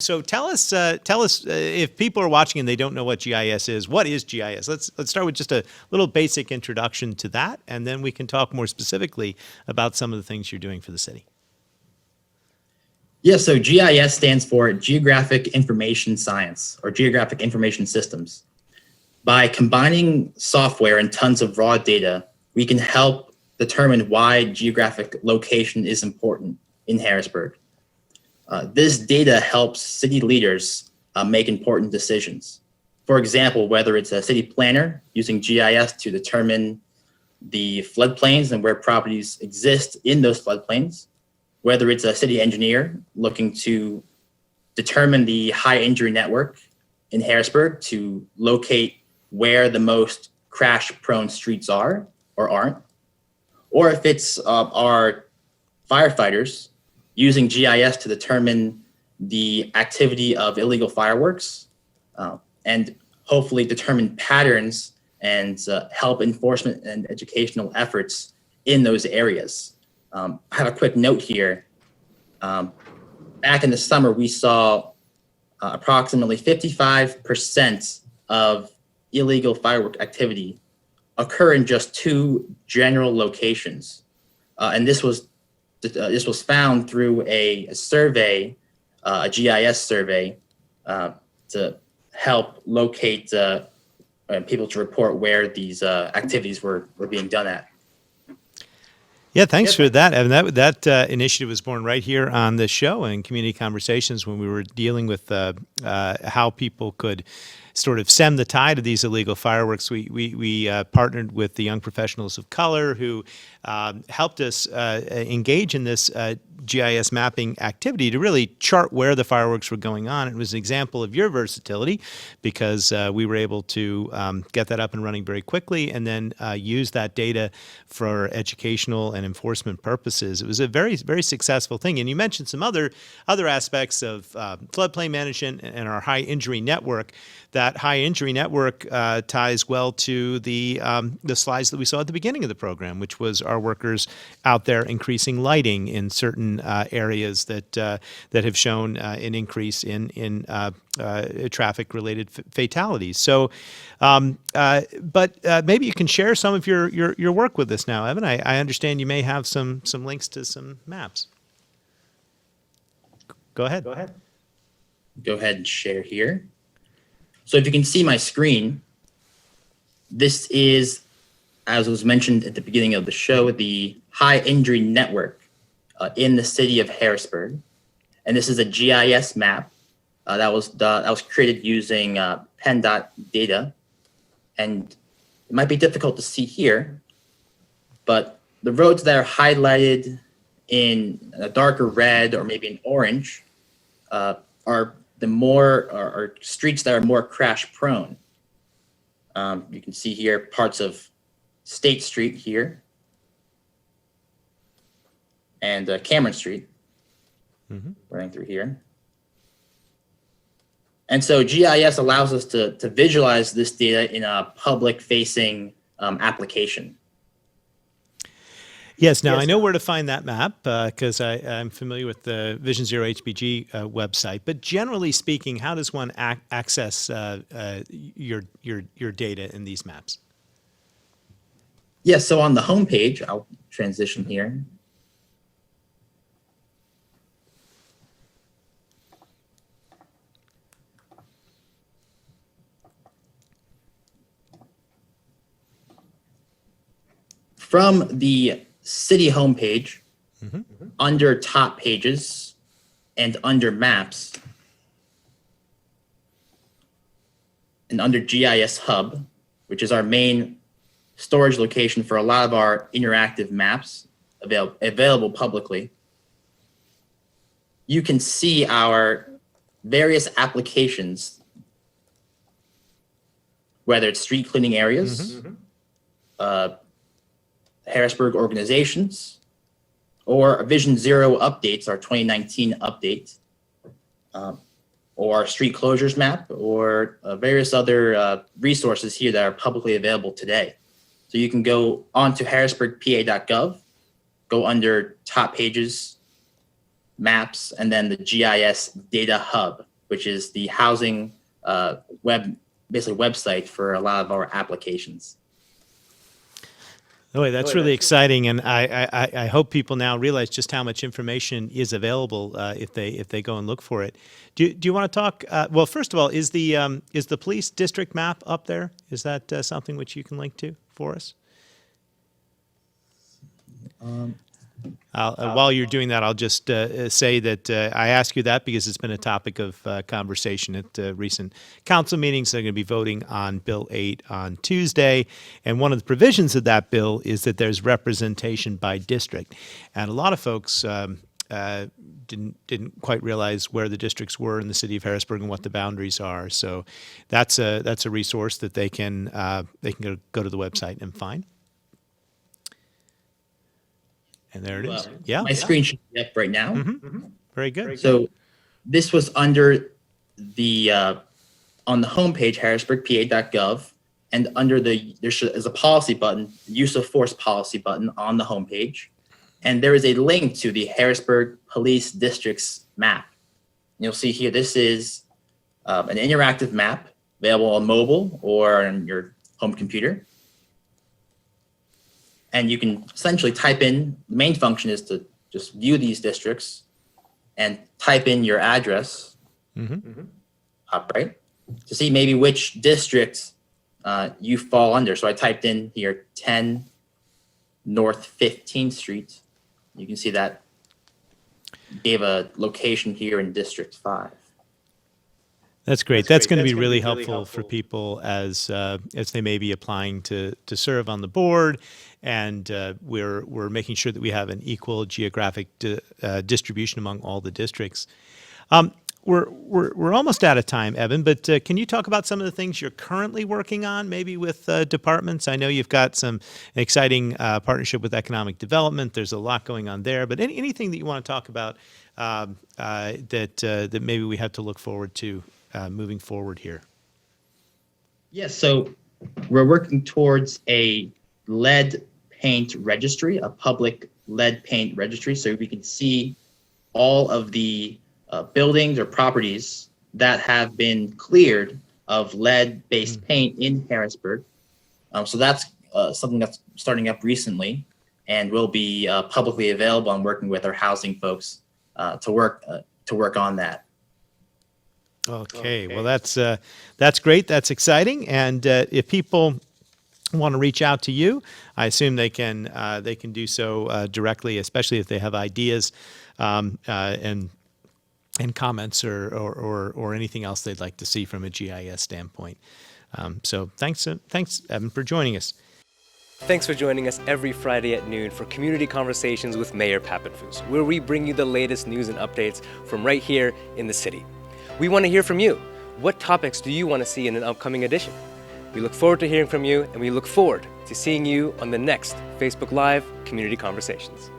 So tell us if people are watching and they don't know what GIS is. What is GIS? Let's start with just a little basic introduction to that, and then we can talk more specifically about some of the things you're doing for the city. Yeah, so GIS stands for Geographic Information Science, or Geographic Information Systems. By combining software and tons of raw data, we can help determine why geographic location is important in Harrisburg. This data helps city leaders make important decisions. For example, whether it's a city planner using GIS to determine the floodplains and where properties exist in those floodplains, whether it's a city engineer looking to determine the high injury network in Harrisburg to locate where the most crash-prone streets are or aren't, or if it's our firefighters using GIS to determine the activity of illegal fireworks and hopefully determine patterns and help enforcement and educational efforts in those areas. I have a quick note here. Back in the summer, we saw approximately 55% of illegal firework activity occur in just 2 general locations. And this was found through a survey, a GIS survey, to help locate people to report where these activities were being done at. Yeah, thanks for that, Evan. That initiative was born right here on this show and Community Conversations when we were dealing with how people could sort of stem the tide of these illegal fireworks. We partnered with the Young Professionals of Color who helped us engage in this GIS mapping activity to really chart where the fireworks were going on. It was an example of your versatility because we were able to get that up and running very quickly and then use that data for educational and enforcement purposes. It was a very, very successful thing. And you mentioned some other aspects of floodplain management and our high injury network. That high injury network ties well to the slides that we saw at the beginning of the program, which was our workers out there increasing lighting in certain areas that have shown an increase in traffic-related fatalities. So, but maybe you can share some of your work with us now, Evan. I understand you may have some links to some maps. Go ahead. Go ahead and share here. So if you can see my screen, this is, as was mentioned at the beginning of the show, the high injury network in the city of Harrisburg. And this is a GIS map that was created using PennDOT data. And it might be difficult to see here, but the roads that are highlighted in a darker red or maybe an orange are streets that are more crash prone. You can see here parts of State Street here and Cameron Street running through here. And so GIS allows us to visualize this data in a public facing application. Yes. Now I know where to find that map because I'm familiar with the Vision Zero HBG website. But generally speaking, how does one access your data in these maps? Yes. So on the home page, I'll transition here. From the city homepage, under top pages and under maps and under GIS Hub, which is our main storage location for a lot of our interactive maps available publicly, you can see our various applications, whether it's street cleaning areas, Harrisburg organizations, or Vision Zero updates, our 2019 update, or our street closures map, or various other resources here that are publicly available today. So you can go onto harrisburgpa.gov, go under top pages, maps, and then the GIS Data Hub. which is the housing website for a lot of our applications. Oh, that's really exciting, and I hope people now realize just how much information is available if they go and look for it. Do you want to talk? Well, first of all, is the police district map up there? Is that something which you can link to for us? While you're doing that, I'll just say that I ask you that because it's been a topic of conversation at recent council meetings. They're going to be voting on Bill 8 on Tuesday, and one of the provisions of that bill is that there's representation by district, and a lot of folks didn't quite realize where the districts were in the city of Harrisburg and what the boundaries are. So that's a resource that they can go to the website and find. And there it is. Yeah. My screen should be up right now. Very good. So this was under the on the homepage, harrisburgpa.gov, and under there's a policy button, use of force policy button on the homepage, and there is a link to the Harrisburg Police District's map. You'll see here this is an interactive map available on mobile or on your home computer. And you can essentially type in, the main function is to just view these districts and type in your address, up right, to see maybe which district you fall under. So I typed in here 10 North 15th Street. You can see that gave a location here in District 5. That's great. That's going to be really helpful for people as they may be applying to serve on the board, and we're making sure that we have an equal geographic distribution among all the districts. We're almost out of time, Evan, but can you talk about some of the things you're currently working on, maybe with departments? I know you've got some exciting partnership with economic development. There's a lot going on there, but anything that you want to talk about that maybe we have to look forward to moving forward here? Yes, so we're working towards a lead paint registry, a public lead paint registry, so we can see all of the buildings or properties that have been cleared of lead-based paint in Harrisburg. So that's something that's starting up recently and will be publicly available. I'm working with our housing folks to work on that. Okay, well that's great. That's exciting. And if people want to reach out to you, I assume they can do so directly, especially if they have ideas and comments or anything else they'd like to see from a GIS standpoint. So thanks, Evan, for joining us. Thanks for joining us every Friday at noon for Community Conversations with Mayor Papenfuse, where we bring you the latest news and updates from right here in the city. We want to hear from you. What topics do you want to see in an upcoming edition? We look forward to hearing from you, and we look forward to seeing you on the next Facebook Live Community Conversations.